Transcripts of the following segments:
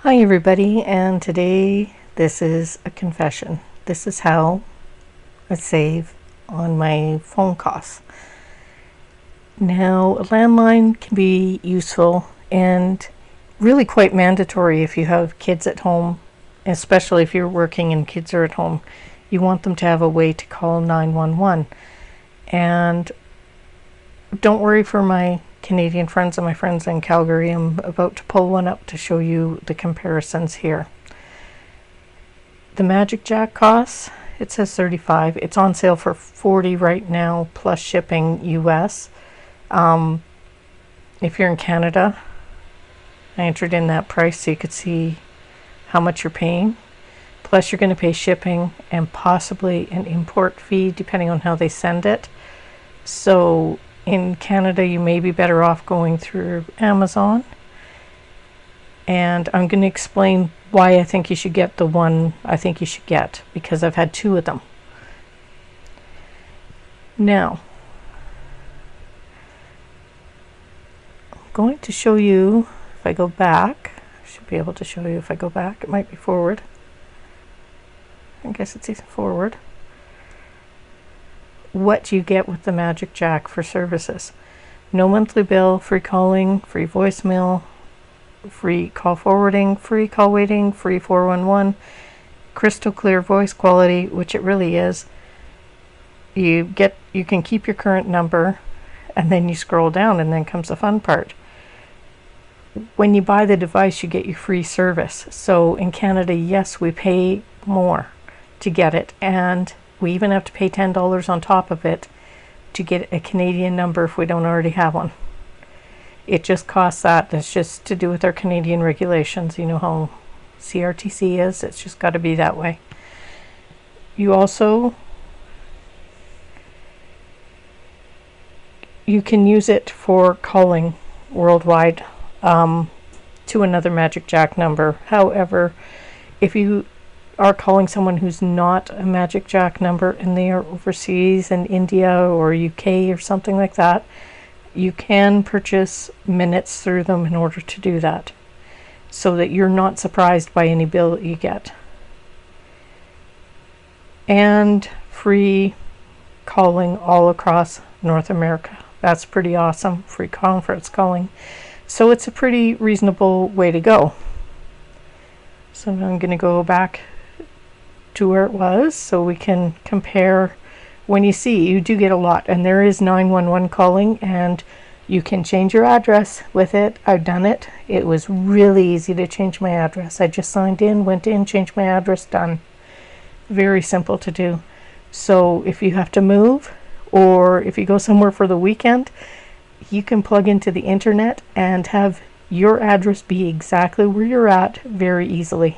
Hi everybody, and today this is a confession. This is how I save on my phone costs. Now, a landline can be useful and really quite mandatory if you have kids at home, especially if you're working and kids are at home. You want them to have a way to call 911. And don't worry for my Canadian friends and my friends in Calgary. I'm about to pull one up to show you the comparisons here. The Magic Jack costs, it says $35. It's on sale for $40 right now plus shipping US. If you're in Canada, I entered in that price so you could see how much you're paying. Plus you're going to pay shipping and possibly an import fee depending on how they send it. So in Canada, you may be better off going through Amazon. And I'm going to explain why I think you should get the one I think you should get, because I've had two of them. Now, I'm going to show you, if I go back, I should be able to show you if I go back. It might be forward. I guess it's even forward. What you get with the Magic Jack for services. No monthly bill, free calling, free voicemail, free call forwarding, free call waiting, free 411, crystal clear voice quality, which it really is. You can keep your current number, and then you scroll down and then comes the fun part. When you buy the device, you get your free service. So in Canada, yes, we pay more to get it, and we even have to pay $10 on top of it to get a Canadian number if we don't already have one. It just costs that. That's just to do with our Canadian regulations. You know how CRTC is. It's just got to be that way. You can use it for calling worldwide to another Magic Jack number. However, if you are calling someone who's not a Magic Jack number and they are overseas in India or UK or something like that, you can purchase minutes through them in order to do that, so that you're not surprised by any bill that you get. And free calling all across North America. That's pretty awesome. Free conference calling. So it's a pretty reasonable way to go. So now I'm going to go back to where it was so we can compare. When you do get a lot, and there is 911 calling, and you can change your address with it. I've done it. It was really easy to change my address. I just signed in, went in, changed my address, done. Very simple to do. So if you have to move, or if you go somewhere for the weekend, you can plug into the internet and have your address be exactly where you're at very easily.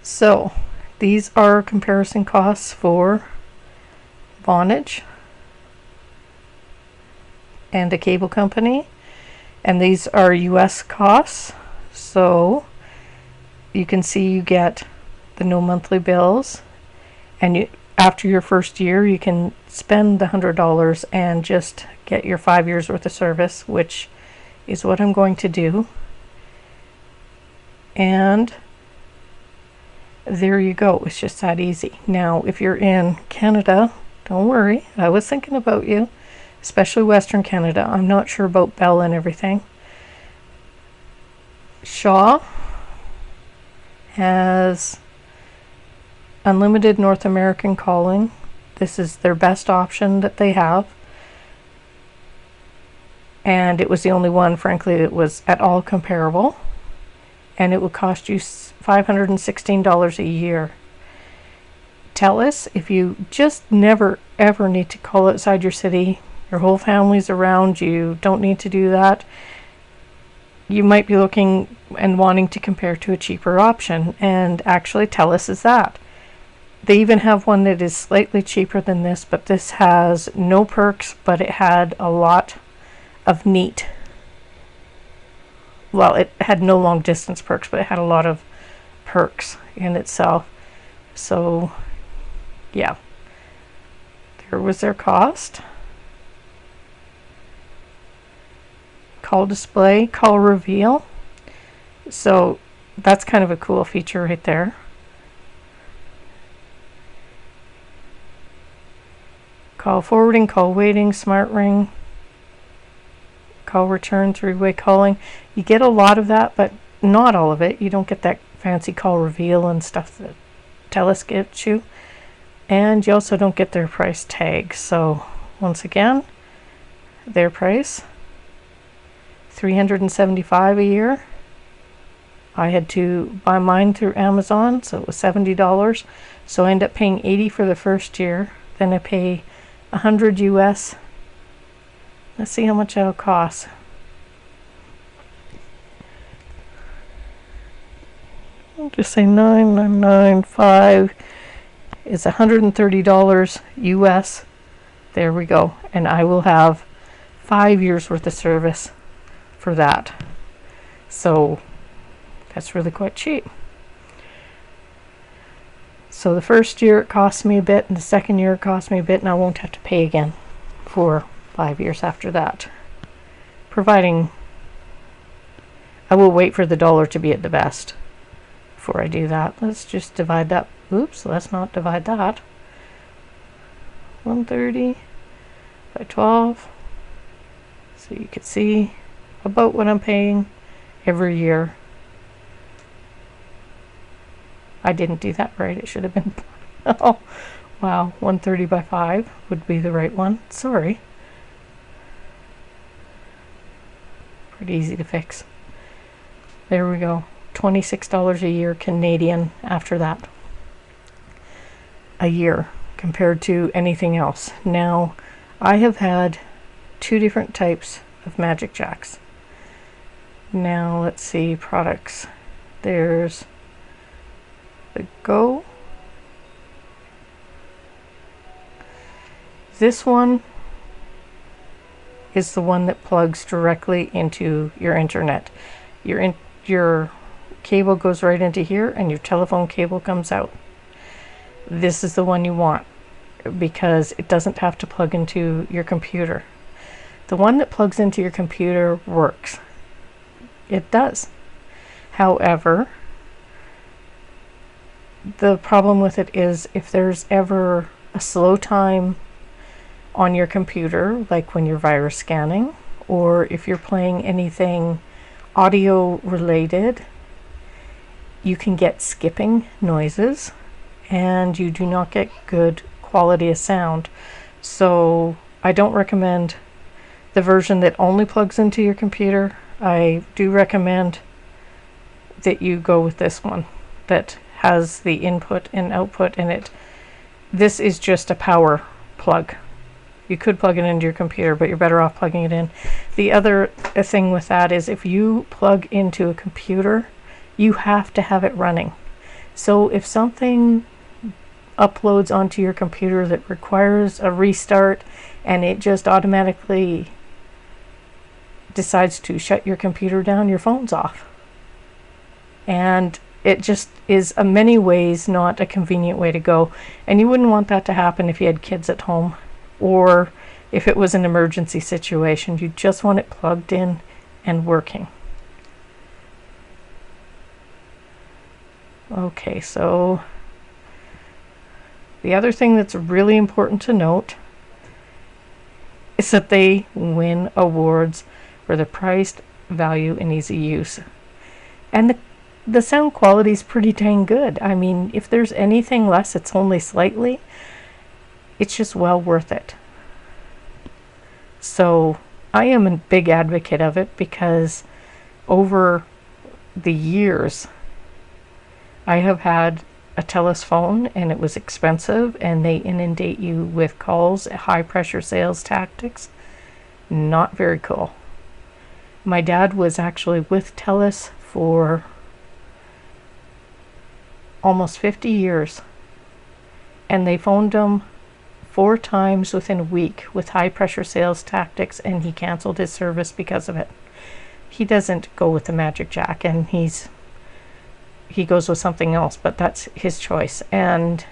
So these are comparison costs for Vonage and a cable company, and these are US costs. So you can see you get the no monthly bills, and after your first year you can spend the $100 and just get your 5 years worth of service, which is what I'm going to do. And there you go. It's just that easy. Now, if you're in Canada, don't worry. I was thinking about you, especially Western Canada. I'm not sure about Bell and everything. Shaw has unlimited North American calling. This is their best option that they have. And it was the only one, frankly, that was at all comparable. And it would cost you $516 a year. TELUS, if you just never ever need to call outside your city, your whole family's around, you don't need to do that, you might be looking and wanting to compare to a cheaper option, and actually TELUS is that. They even have one that is slightly cheaper than this, but this has no perks, but it had a lot of neat. Well, it had no long distance perks, but it had a lot of perks in itself. So, yeah. There was their cost. Call display, call reveal. So that's kind of a cool feature right there. Call forwarding, call waiting, smart ring, call return, three-way calling. You get a lot of that, but not all of it. You don't get that fancy call reveal and stuff that TELUS gets you. And you also don't get their price tag. So once again, their price, $375 a year. I had to buy mine through Amazon, so it was $70. So I ended up paying $80 for the first year. Then I pay $100 US. Let's see how much that'll cost. I'll just say 9995 is $130 US. There we go. And I will have 5 years worth of service for that. So that's really quite cheap. So the first year it cost me a bit, and the second year it cost me a bit, and I won't have to pay again for 5 years after that. Providing I will wait for the dollar to be at the best before I do that. Let's just divide that. Oops, let's not divide that. 130 by 12. So you can see about what I'm paying every year. I didn't do that right. It should have been. Oh, wow. 130 by 5 would be the right one. Sorry. Pretty easy to fix. There we go. $26 a year Canadian after that. A year compared to anything else. Now, I have had 2 different types of Magic Jacks. Now, let's see products. There's the Go. This one is the one that plugs directly into your internet. Your cable goes right into here and your telephone cable comes out. This is the one you want because it doesn't have to plug into your computer. The one that plugs into your computer works. It does. However, the problem with it is if there's ever a slow time on your computer, like when you're virus scanning, or if you're playing anything audio related, you can get skipping noises and you do not get good quality of sound. So I don't recommend the version that only plugs into your computer. I do recommend that you go with this one that has the input and output in it. This is just a power plug. You could plug it into your computer, but you're better off plugging it in. The other thing with that is if you plug into a computer, you have to have it running. So if something uploads onto your computer that requires a restart and it just automatically decides to shut your computer down, your phone's off. And it just is in many ways not a convenient way to go. And you wouldn't want that to happen if you had kids at home or if it was an emergency situation. You just want it plugged in and working. Okay, so the other thing that's really important to note is that they win awards for the price, value, and easy use. And the sound quality is pretty dang good. I mean, if there's anything less, it's only slightly. It's just well worth it. So I am a big advocate of it because over the years I have had a TELUS phone and it was expensive and they inundate you with calls, high pressure sales tactics. Not very cool. My dad was actually with TELUS for almost 50 years and they phoned him 4 times within a week with high pressure sales tactics and he canceled his service because of it. He doesn't go with the Magic Jack and he goes with something else, but that's his choice. And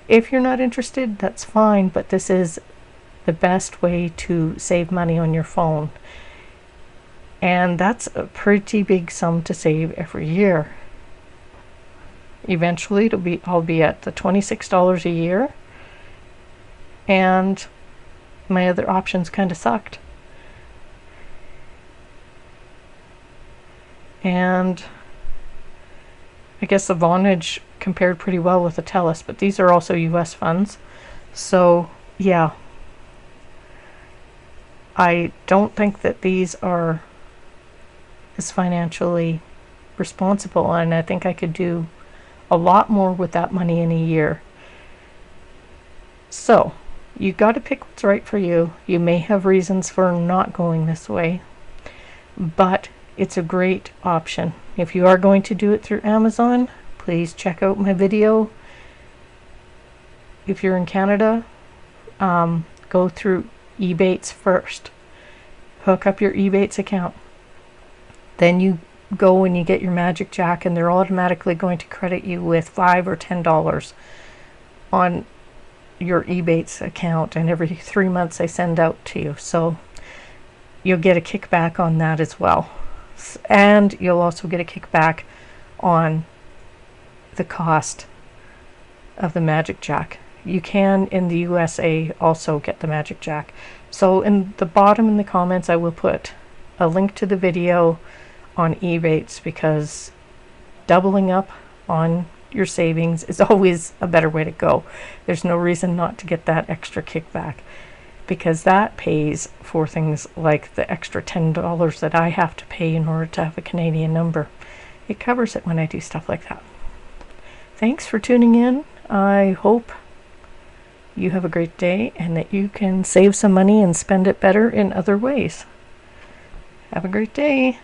if you're not interested, that's fine, but this is the best way to save money on your phone. And that's a pretty big sum to save every year. Eventually I'll be at the $26 a year, and my other options kind of sucked. And I guess the Vonage compared pretty well with the TELUS, but these are also US funds. So yeah, I don't think that these are as financially responsible, and I think I could do a lot more with that money in a year. So you got to pick what's right for you. You may have reasons for not going this way, but it's a great option. If you are going to do it through Amazon, please check out my video. If you're in Canada, go through Ebates first. Hook up your Ebates account. Then you go and you get your Magic Jack, and they're automatically going to credit you with $5 or $10 on your Ebates account, and every 3 months they send out to you. So you'll get a kickback on that as well. And you'll also get a kickback on the cost of the Magic Jack. You can in the USA also get the Magic Jack. So in the bottom in the comments I will put a link to the video on Ebates, because doubling up on your savings is always a better way to go. There's no reason not to get that extra kickback, because that pays for things like the extra $10 that I have to pay in order to have a Canadian number. It covers it when I do stuff like that. Thanks for tuning in. I hope you have a great day and that you can save some money and spend it better in other ways. Have a great day.